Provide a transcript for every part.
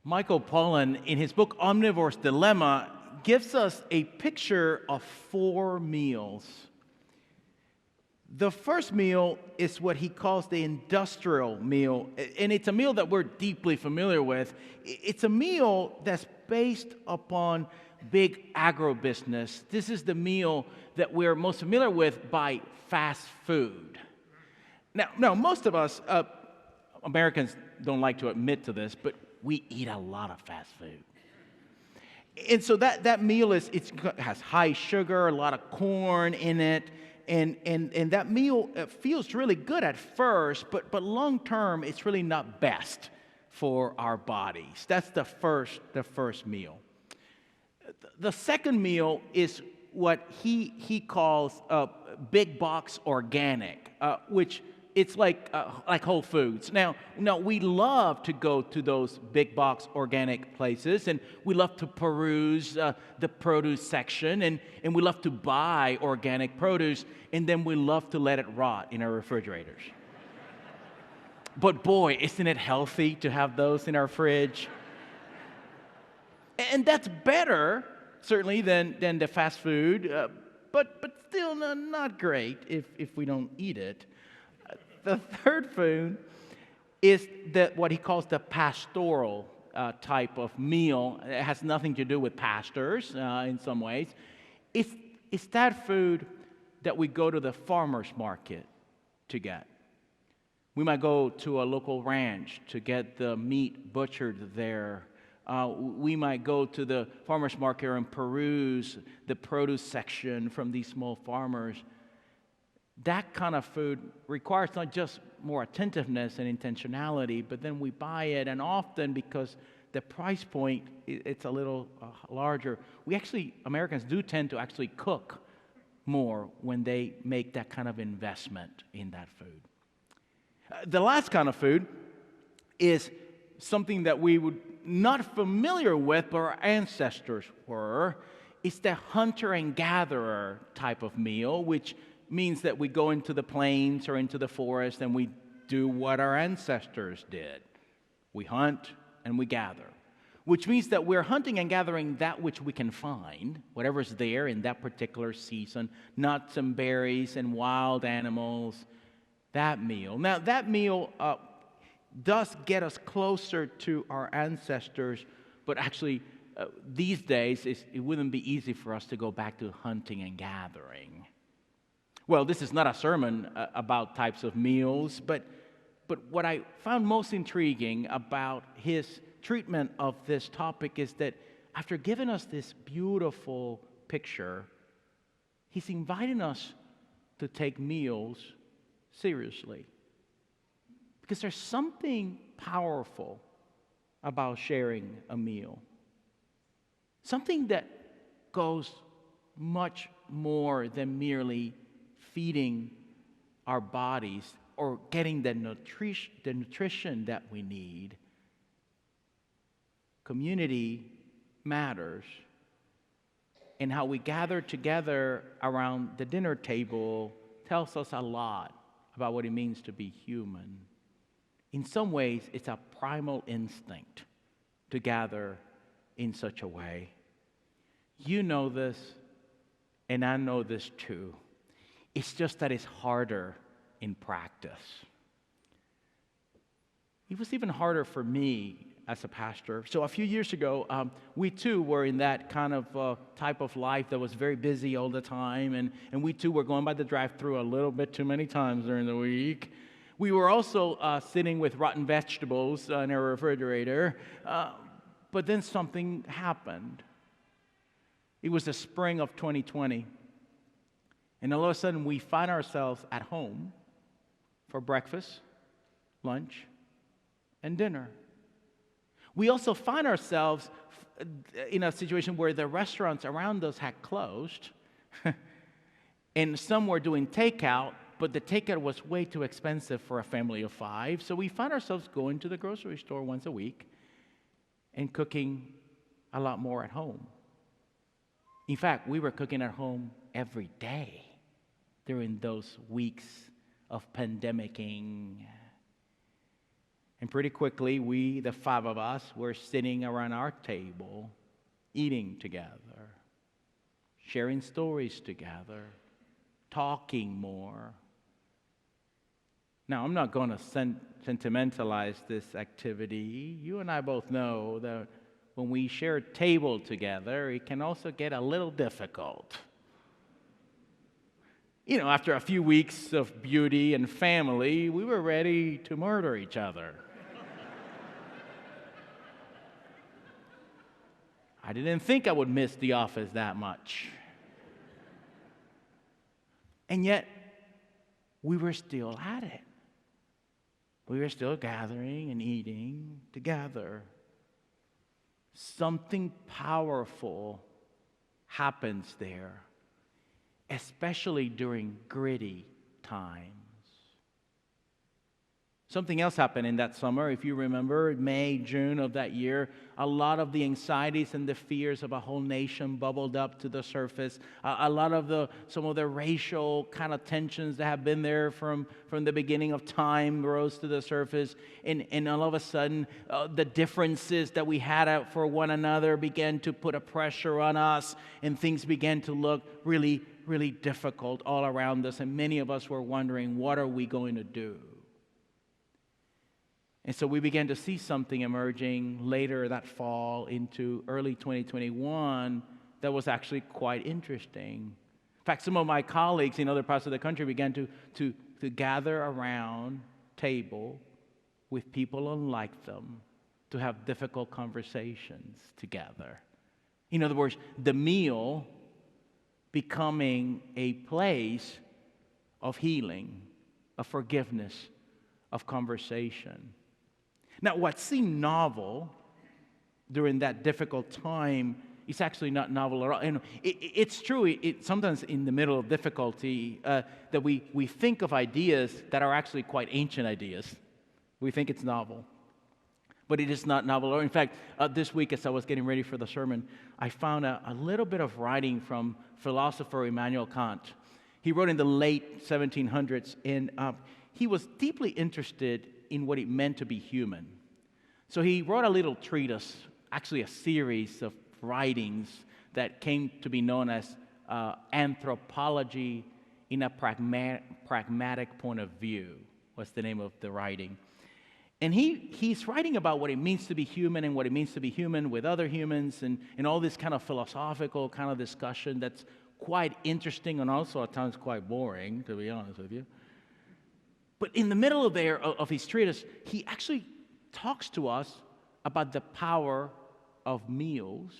Michael Pollan, in his book Omnivore's Dilemma, gives us a picture of 4 meals. The first meal is what he calls the industrial meal, and it's a meal that we're deeply familiar with. It's a meal that's based upon big agribusiness. This is the meal that we're most familiar with by fast food. Now most of us, Americans, don't like to admit to this, but we eat a lot of fast food. And so that meal has high sugar, a lot of corn in it, and that meal feels really good at first, but long term it's really not best for our bodies. That's the first meal. The second meal is what he calls big box organic, which it's like Whole Foods. Now we love to go to those big box organic places, and we love to peruse the produce section, and we love to buy organic produce, and then we love to let it rot in our refrigerators. But boy, isn't it healthy to have those in our fridge? And that's better, certainly, than the fast food, but still not great if we don't eat it. The third food is what he calls the pastoral type of meal. It has nothing to do with pastors in some ways. It's that food that we go to the farmer's market to get. We might go to a local ranch to get the meat butchered there. We might go to the farmer's market and peruse the produce section from these small farmers. That kind of food requires not just more attentiveness and intentionality, but then we buy it, and often because the price point it's a little larger, Americans do tend to actually cook more when they make that kind of investment in that food. The last kind of food is something that we would not familiar with, but our ancestors were. It's the hunter and gatherer type of meal, which means that we go into the plains or into the forest and we do what our ancestors did. We hunt and we gather, which means that we're hunting and gathering that which we can find, whatever's there in that particular season, nuts and berries and wild animals, that meal. Now, that meal does get us closer to our ancestors, but actually these days it wouldn't be easy for us to go back to hunting and gathering. Well, this is not a sermon about types of meals, but what I found most intriguing about his treatment of this topic is that after giving us this beautiful picture, he's inviting us to take meals seriously. Because there's something powerful about sharing a meal. Something that goes much more than merely feeding our bodies or getting the nutrition that we need. Community matters. And how we gather together around the dinner table tells us a lot about what it means to be human. In some ways, it's a primal instinct to gather in such a way. You know this, and I know this too. It's just that it's harder in practice. It was even harder for me as a pastor. So a few years ago, we too were in that kind of type of life that was very busy all the time, and we too were going by the drive-thru a little bit too many times during the week. We were also sitting with rotten vegetables in our refrigerator, but then something happened. It was the spring of 2020. And all of a sudden, we find ourselves at home for breakfast, lunch, and dinner. We also find ourselves in a situation where the restaurants around us had closed, and some were doing takeout, but the takeout was way too expensive for a family of 5. So we find ourselves going to the grocery store once a week and cooking a lot more at home. In fact, we were cooking at home every day during those weeks of pandemicking. And pretty quickly, we, the five of us, were sitting around our table, eating together, sharing stories together, talking more. Now, I'm not going to sentimentalize this activity. You and I both know that when we share a table together, it can also get a little difficult. You know, after a few weeks of beauty and family, we were ready to murder each other. I didn't think I would miss the office that much. And yet, we were still at it. We were still gathering and eating together. Something powerful happens there, especially during gritty times. Something else happened in that summer. If you remember, May, June of that year, a lot of the anxieties and the fears of a whole nation bubbled up to the surface. A lot of some of the racial kind of tensions that have been there from the beginning of time rose to the surface. And all of a sudden, the differences that we had for one another began to put a pressure on us, and things began to look really, really difficult all around us. And many of us were wondering, what are we going to do? And so we began to see something emerging later that fall into early 2021 that was actually quite interesting. In fact, some of my colleagues in other parts of the country began to gather around table with people unlike them to have difficult conversations together. In other words, the meal becoming a place of healing, of forgiveness, of conversation. Now, what seemed novel during that difficult time is actually not novel at all. And it's true, sometimes in the middle of difficulty, that we think of ideas that are actually quite ancient ideas. We think it's novel. But it is not novel. In fact, this week as I was getting ready for the sermon, I found a little bit of writing from philosopher Immanuel Kant. He wrote in the late 1700s, and he was deeply interested in what it meant to be human. So he wrote a little treatise, actually a series of writings that came to be known as Anthropology in a Pragmatic Point of View, was the name of the writing. And he's writing about what it means to be human and what it means to be human with other humans and all this kind of philosophical kind of discussion that's quite interesting and also at times quite boring, to be honest with you. But in the middle of his treatise, he actually talks to us about the power of meals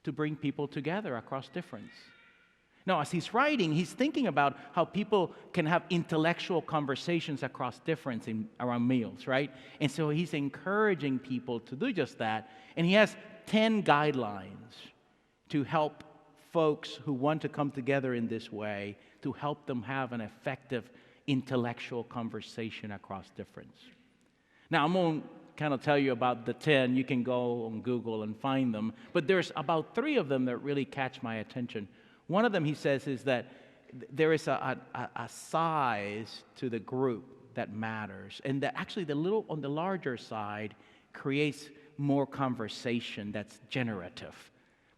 to bring people together across difference. Now, as he's writing, he's thinking about how people can have intellectual conversations across difference around meals, right? And so he's encouraging people to do just that. And he has 10 guidelines to help folks who want to come together in this way, to help them have an effective intellectual conversation across difference. Now, I'm going to kind of tell you about the 10. You can go on Google and find them. But there's about 3 of them that really catch my attention. One of them, he says, is that there is a size to the group that matters. And that actually on the larger side creates more conversation that's generative.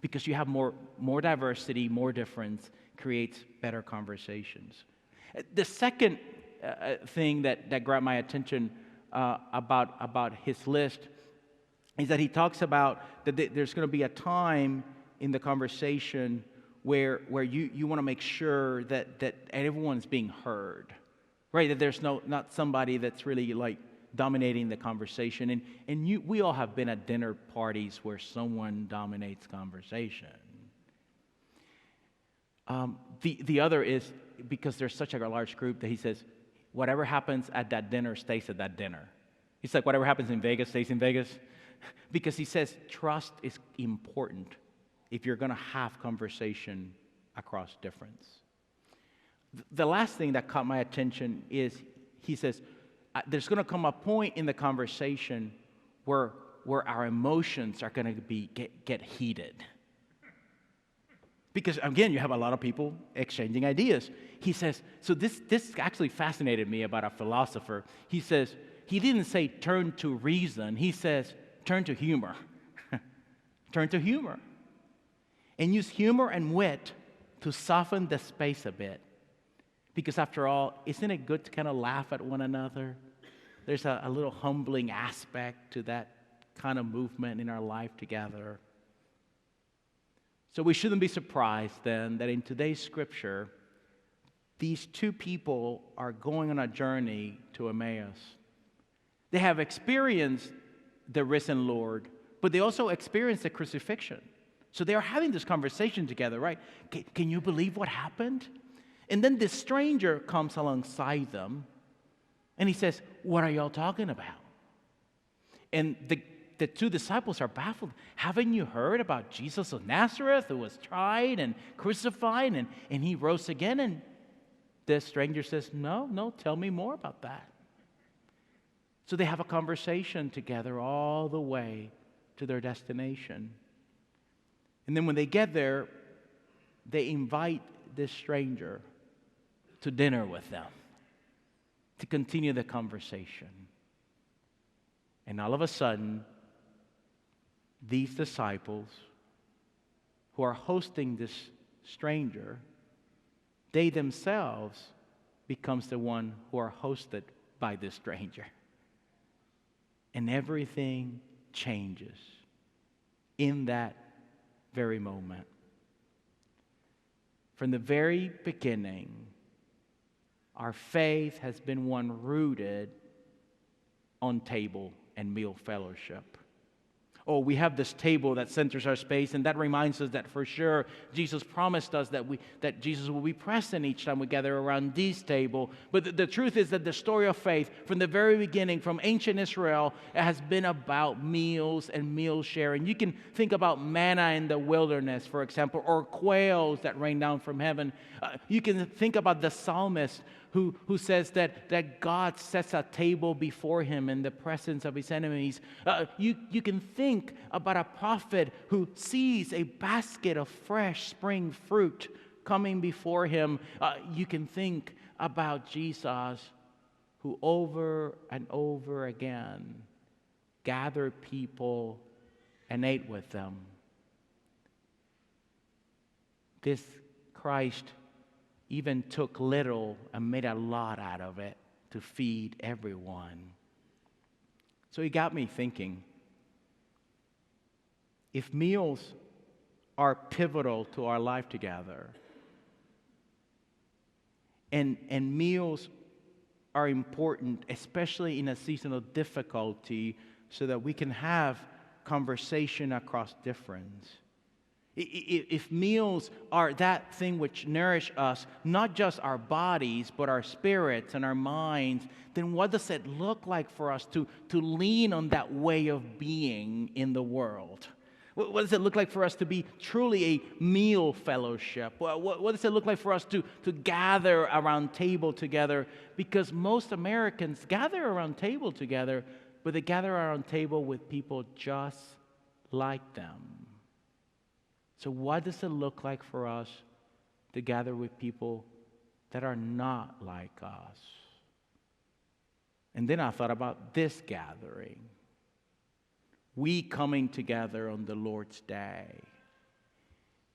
Because you have more diversity, more difference, creates better conversations. The second thing that grabbed my attention about his list is that he talks about that there's going to be a time in the conversation where you want to make sure that everyone's being heard, right? That there's not somebody that's really like dominating the conversation. And we all have been at dinner parties where someone dominates conversation. The other is because there's such a large group that he says, whatever happens at that dinner stays at that dinner. It's like whatever happens in Vegas stays in Vegas. Because he says trust is important if you're going to have conversation across difference. The last thing that caught my attention is he says there's going to come a point in the conversation where our emotions are going to get heated. Because, again, you have a lot of people exchanging ideas. He says, so this actually fascinated me about a philosopher. He says, he didn't say turn to reason. He says turn to humor. Turn to humor. And use humor and wit to soften the space a bit. Because after all, isn't it good to kind of laugh at one another? There's a little humbling aspect to that kind of movement in our life together. So we shouldn't be surprised then that in today's scripture, these two people are going on a journey to Emmaus. They have experienced the risen Lord, but they also experienced the crucifixion. So they are having this conversation together, right? Can you believe what happened? And then this stranger comes alongside them, and he says, what are y'all talking about? And the two disciples are baffled. Haven't you heard about Jesus of Nazareth, who was tried and crucified, and he rose again? And the stranger says, no, tell me more about that. So they have a conversation together all the way to their destination. And then when they get there, they invite this stranger to dinner with them to continue the conversation. And all of a sudden, these disciples who are hosting this stranger, they themselves becomes the one who are hosted by this stranger. And everything changes in that very moment. From the very beginning, our faith has been one rooted on table and meal fellowship. Oh, we have this table that centers our space, and that reminds us that for sure Jesus promised us that Jesus will be present each time we gather around this table. But the truth is that the story of faith from the very beginning, from ancient Israel, has been about meals and meal sharing. You can think about manna in the wilderness, for example, or quails that rain down from heaven. You can think about the psalmist who says that God sets a table before him in the presence of his enemies. You can think about a prophet who sees a basket of fresh spring fruit coming before him. You can think about Jesus, who over and over again gathered people and ate with them. This Christ even took little and made a lot out of it to feed everyone. So he got me thinking, if meals are pivotal to our life together, and meals are important, especially in a season of difficulty, so that we can have conversation across difference. If meals are that thing which nourish us, not just our bodies, but our spirits and our minds, then what does it look like for us to lean on that way of being in the world? What does it look like for us to be truly a meal fellowship? What does it look like for us to gather around table together? Because most Americans gather around table together, but they gather around table with people just like them. So what does it look like for us to gather with people that are not like us? And then I thought about this gathering. We coming together on the Lord's Day.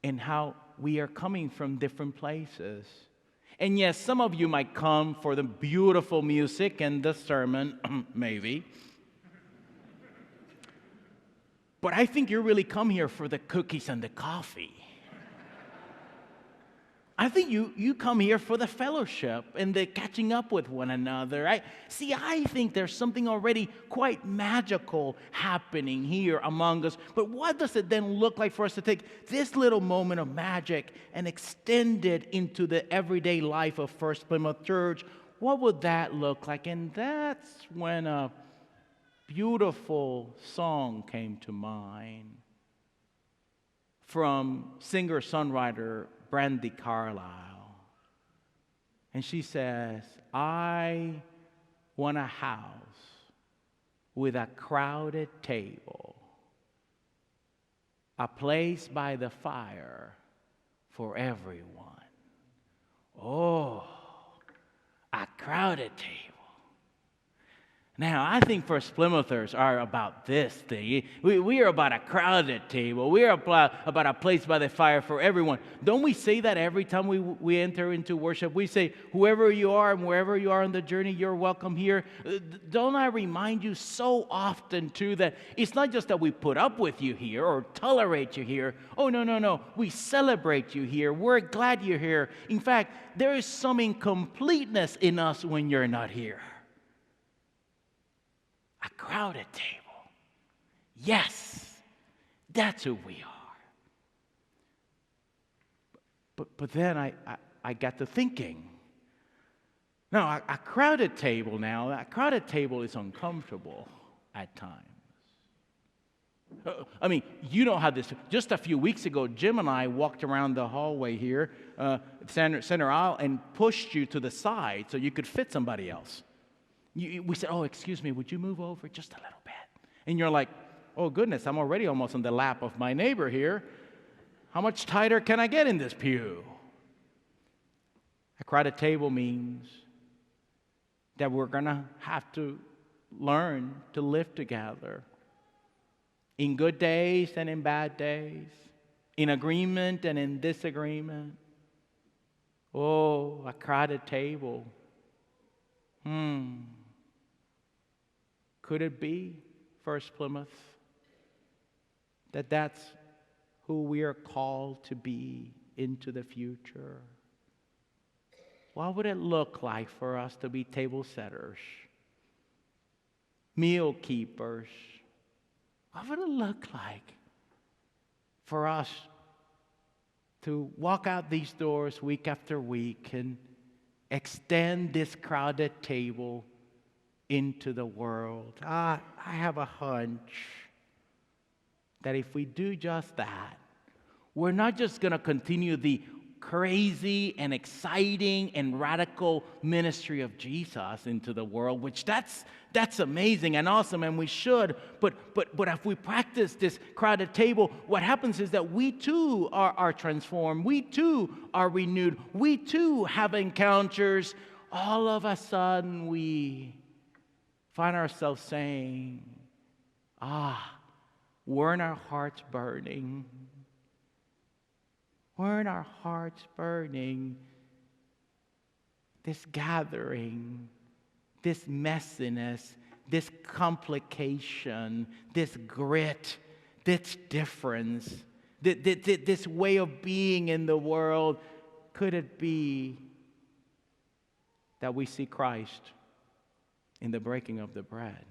And how we are coming from different places. And yes, some of you might come for the beautiful music and the sermon, maybe. But I think you really come here for the cookies and the coffee. I think you come here for the fellowship and the catching up with one another. I think there's something already quite magical happening here among us. But what does it then look like for us to take this little moment of magic and extend it into the everyday life of First-Plymouth Church? What would that look like? And that's when a beautiful song came to mind from singer-songwriter Brandy Carlisle. And she says, I want a house with a crowded table, a place by the fire for everyone. Oh, a crowded table. Now, I think First-Plymouthers are about this thing. We are about a crowded table. We are about a place by the fire for everyone. Don't we say that every time we enter into worship? We say, whoever you are and wherever you are on the journey, you're welcome here. Don't I remind you so often, too, that it's not just that we put up with you here or tolerate you here. Oh, no. We celebrate you here. We're glad you're here. In fact, there is some incompleteness in us when you're not here. A crowded table. Yes, that's who we are. But then I got to thinking. Now, a crowded table is uncomfortable at times. I mean, you don't have this. Just a few weeks ago, Jim and I walked around the hallway here, center aisle, and pushed you to the side so you could fit somebody else. We said, oh, excuse me, would you move over just a little bit? And you're like, oh, goodness, I'm already almost on the lap of my neighbor here. How much tighter can I get in this pew? A crowded table means that we're going to have to learn to live together in good days and in bad days, in agreement and in disagreement. Oh, a crowded table. Could it be, First-Plymouth, that that's who we are called to be into the future? What would it look like for us to be table setters, meal keepers? What would it look like for us to walk out these doors week after week and extend this crowded table into the world? I have a hunch that if we do just that, we're not just going to continue the crazy and exciting and radical ministry of Jesus into the world, which that's amazing and awesome, and we should. But if we practice this crowded table, what happens is that we too are transformed. We too are renewed. We too have encounters. All of a sudden, we find ourselves saying, weren't our hearts burning? Weren't our hearts burning? This gathering, this messiness, this complication, this grit, this difference, this way of being in the world, could it be that we see Christ in the breaking of the bread?